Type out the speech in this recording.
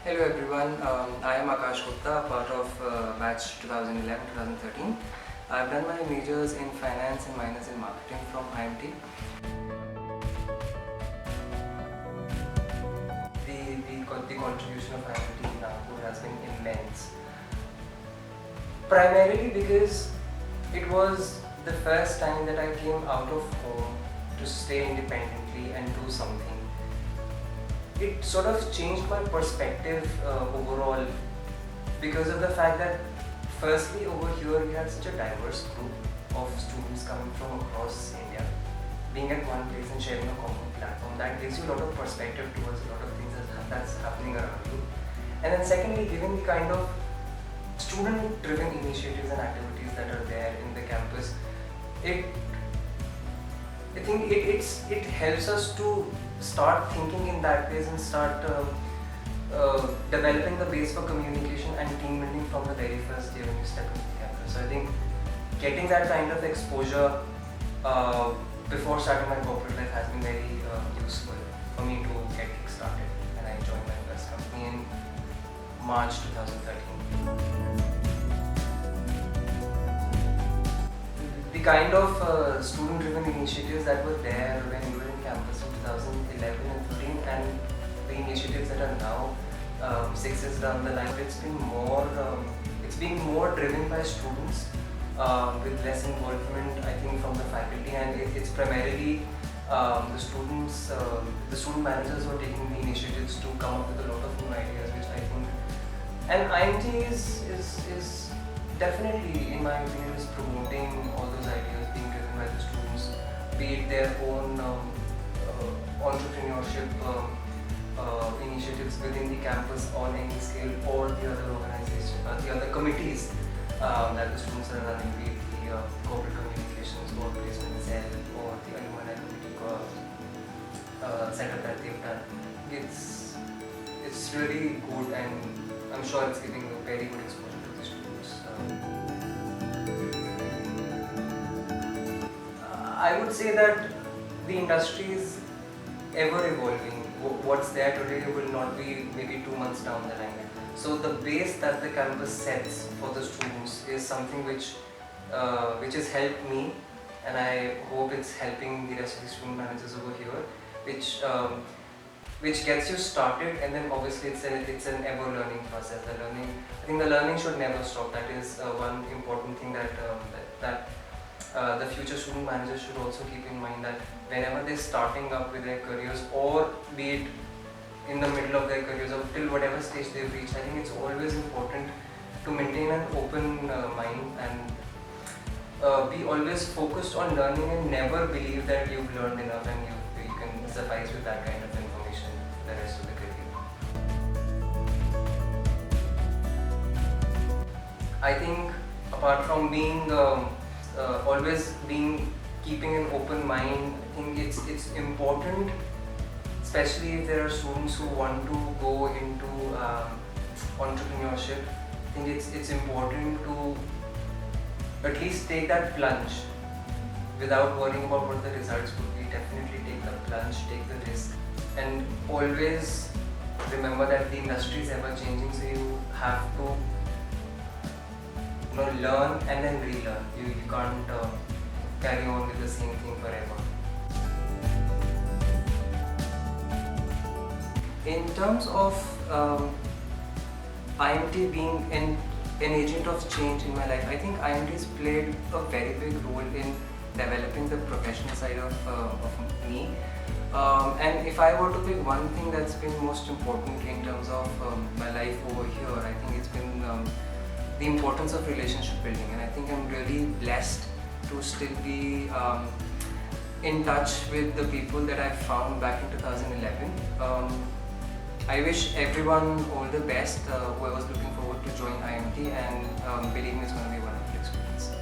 Hello everyone, I am Akash Gupta, part of batch 2011-2013. I've done my majors in finance and minors in marketing from IMT. The contribution of IMT in Nagpur has been immense. Primarily because it was the first time that I came out of home to stay independently and do something. It sort of changed my perspective overall because of the fact that firstly over here we had such a diverse group of students coming from across India. Being at one place and sharing a common platform, that gives you a lot of perspective towards a lot of things that's happening around you. And then secondly, given the kind of student-driven initiatives and activities that are there in the campus, I think it helps us to start thinking in that ways and start developing the base for communication and team building from the very first day when you step into the campus. So I think getting that kind of exposure before starting my corporate life has been very useful for me to get kick-started, and I joined my first company in March 2013. The kind of student-driven initiatives that were there when we were in campus in 2011 and 15, and the initiatives that are now 6 years down the line, it's been more driven by students with less involvement, I think, from the faculty, and it's primarily the students, the student managers who are taking the initiatives to come up with a lot of new ideas, which I think, and IMT is definitely, in my opinion, is promoting all those ideas being driven by the students, be it their own entrepreneurship initiatives within the campus on any scale, or the other organizations, the other committees that the students are running, be it the corporate communications, work placement cell, or the alumni committee setup that they've done. It's really good, and I'm sure it's giving a very good exposure to the students. I would say that the industry is ever evolving. What's there today will not be maybe 2 months down the line. So the base that the campus sets for the students is something which has helped me, and I hope it's helping the rest of the student managers over here, which gets you started, and then obviously it's an ever learning process. I think the learning should never stop. That is one important thing that the future student managers should also keep in mind, that whenever they're starting up with their careers, or be it in the middle of their careers or till whatever stage they've reached, I think it's always important to maintain an open mind and be always focused on learning, and never believe that you've learned enough and you can suffice with that kind of information for the rest of the career. I think apart from being always keeping an open mind, I think it's important, especially if there are students who want to go into entrepreneurship. I think it's important to at least take that plunge without worrying about what the results would be. Definitely take the plunge, take the risk, and always remember that the industry is ever changing, so you have to learn and then relearn. You can't carry on with the same thing forever. In terms of IMT being an agent of change in my life, I think IMT has played a very big role in developing the professional side of me. And if I were to pick one thing that's been most important in terms of my life over here, I think it's been the importance of relationship building, and I think I'm really blessed to still be in touch with the people that I found back in 2011. I wish everyone all the best who was looking forward to join IMT, and believe me, it's going to be a wonderful experience.